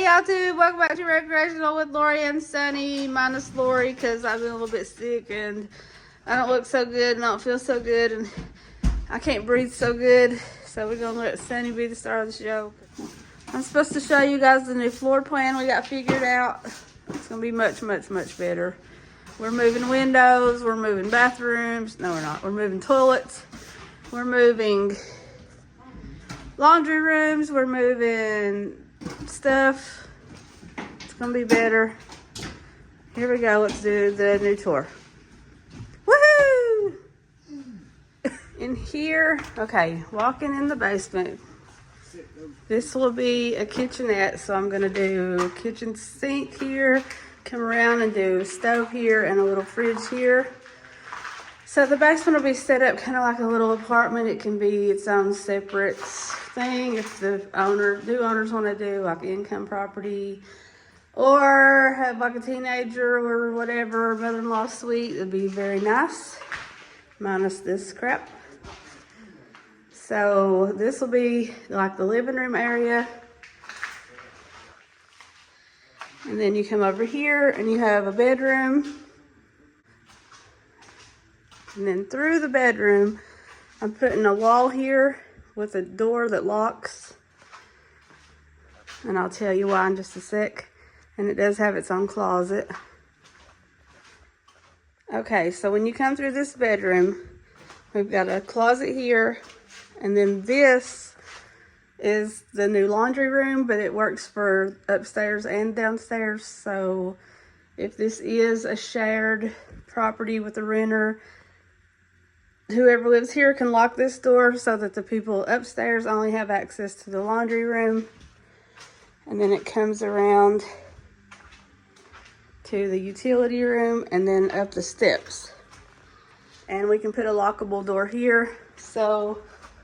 Hey y'all too, welcome back to Recreational with Lori and Sunny, minus Lori because I've been a little bit sick and I don't look so good and I don't feel so good and I can't breathe so good. So we're gonna let Sunny be the star of the show. I'm supposed to show you guys the new floor plan we got figured out. It's gonna be much better. We're moving windows, we're moving bathrooms. No, we're not. We're moving toilets. We're moving laundry rooms. We're moving stuff. It's gonna be better. Here we go. Let's do the new tour. Woohoo! In here, okay, walking in the basement. This will be a kitchenette, so I'm gonna do kitchen sink here, come around and do a stove here and a little fridge here. So the basement will be set up kind of like a little apartment. It can be its own separate thing if the new owners want to do like income property or have like a teenager or whatever, mother-in-law suite. It'd be very nice, minus this crap. So this will be like the living room area. And then you come over here and you have a bedroom. And then through the bedroom, I'm putting a wall here with a door that locks. And I'll tell you why in just a sec. And it does have its own closet. Okay, so when you come through this bedroom, we've got a closet here. And then this is the new laundry room, but it works for upstairs and downstairs. So if this is a shared property with a renter, whoever lives here can lock this door so that the people upstairs only have access to the laundry room. And then it comes around to the utility room and then up the steps. And we can put a lockable door here. So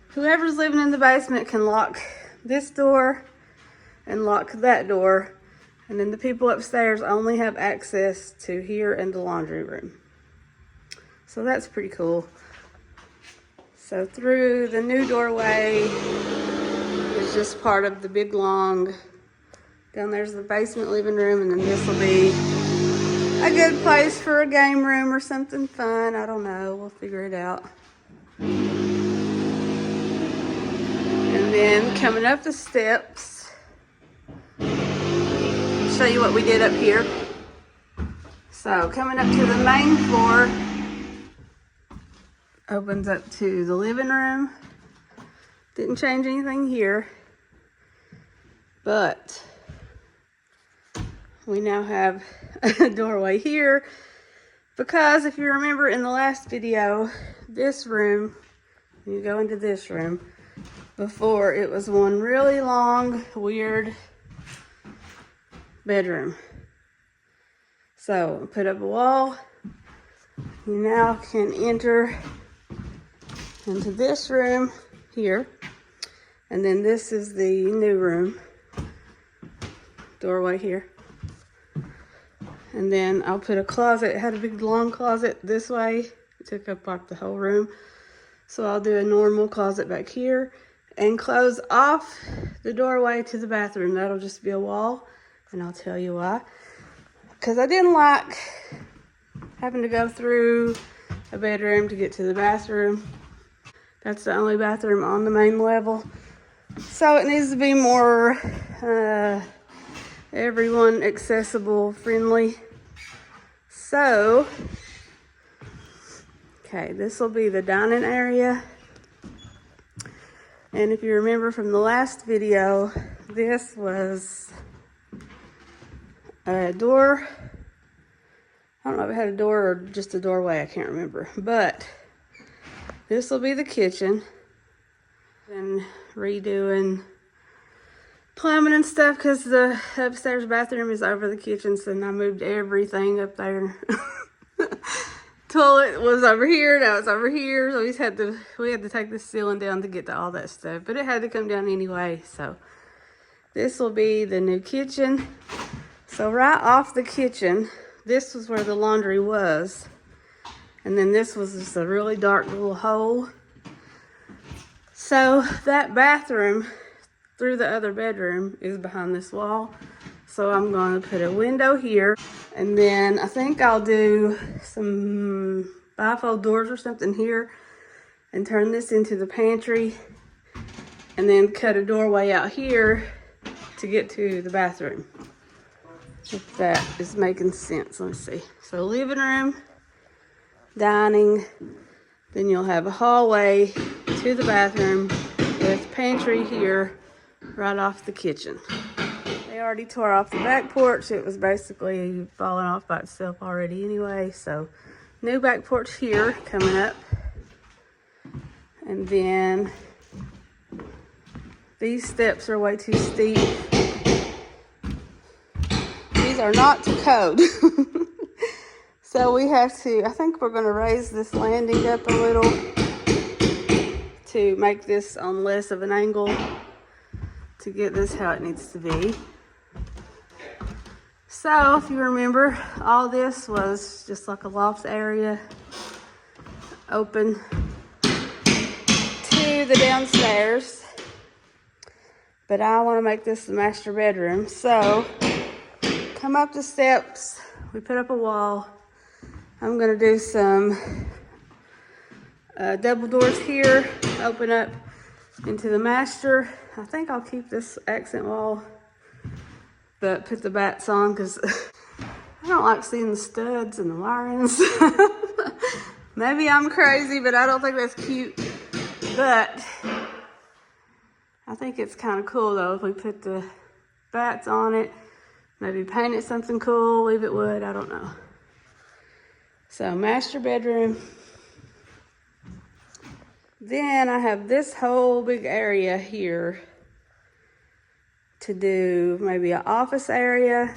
whoever's living in the basement can lock this door and lock that door. And then the people upstairs only have access to here and the laundry room. So that's pretty cool. So through the new doorway is just part of the big long, down there's the basement living room, and then this will be a good place for a game room or something fun. I don't know, we'll figure it out. And then coming up the steps, I'll show you what we did up here. So coming up to the main floor, opens up to the living room. Didn't change anything here, but we now have a doorway here because if you remember in the last video, this room, you go into this room, before it was one really long, weird bedroom. So put up a wall. You now can enter into this room here, and then this is the new room doorway here. And then I'll put a closet. It had a big long closet this way. It took up like the whole room, so I'll do a normal closet back here and close off the doorway to the bathroom. That'll just be a wall, and I'll tell you why. Because I didn't like having to go through a bedroom to get to the bathroom. That's the only bathroom on the main level. So it needs to be more everyone accessible, friendly. So, okay, this will be the dining area. And if you remember from the last video, this was a door. I don't know if it had a door or just a doorway, I can't remember. But this will be the kitchen. And redoing plumbing and stuff because the upstairs bathroom is over the kitchen, so I moved everything up there. Toilet was over here, now it's over here, so we had to take the ceiling down to get to all that stuff, but it had to come down anyway. So this will be the new kitchen. So right off the kitchen, this was where the laundry was, and then this was just a really dark little hole. So that bathroom through the other bedroom is behind this wall. So I'm going to put a window here, and then I think I'll do some bifold doors or something here and turn this into the pantry, and then cut a doorway out here to get to the bathroom. If that is making sense. Let me see. So living room, dining, then you'll have a hallway to the bathroom with pantry here right off the kitchen. They already tore off the back porch. It was basically falling off by itself already anyway. So new back porch here coming up. And then these steps are way too steep. These are not to code. So we have to, I think we're going to raise this landing up a little to make this on less of an angle to get this how it needs to be. So if you remember, all this was just like a loft area open to the downstairs. But I want to make this the master bedroom. So come up the steps, we put up a wall. I'm gonna do some double doors here, open up into the master. I think I'll keep this accent wall, but put the bats on because I don't like seeing the studs and the wirings. Maybe I'm crazy, but I don't think that's cute. But I think it's kind of cool though if we put the bats on it. Maybe paint it something cool, leave it wood, I don't know. So master bedroom. Then I have this whole big area here to do maybe an office area,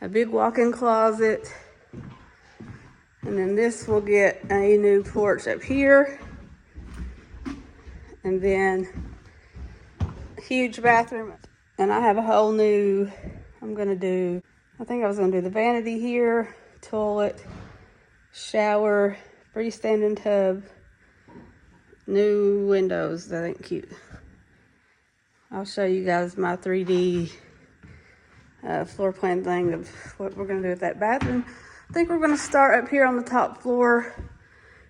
a big walk-in closet, and then this will get a new porch up here, and then a huge bathroom. And I have a whole new, I think I was gonna do the vanity here, toilet, shower, freestanding tub, new windows. That ain't cute. I'll show you guys my 3D floor plan thing of what we're gonna do with that bathroom. I think we're gonna start up here on the top floor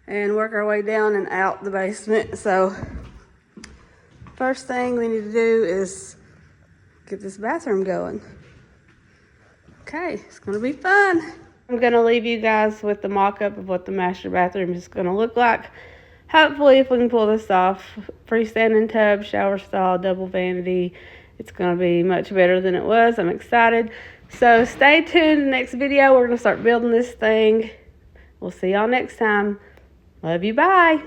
and work our way down and out the basement. So first thing we need to do is get this bathroom going. Okay, it's gonna be fun. I'm gonna leave you guys with the mock-up of what the master bathroom is gonna look like. Hopefully, if we can pull this off, freestanding tub, shower stall, double vanity, it's gonna be much better than it was. I'm excited. So stay tuned. In the next video, we're gonna start building this thing. We'll see y'all next time. Love you, bye.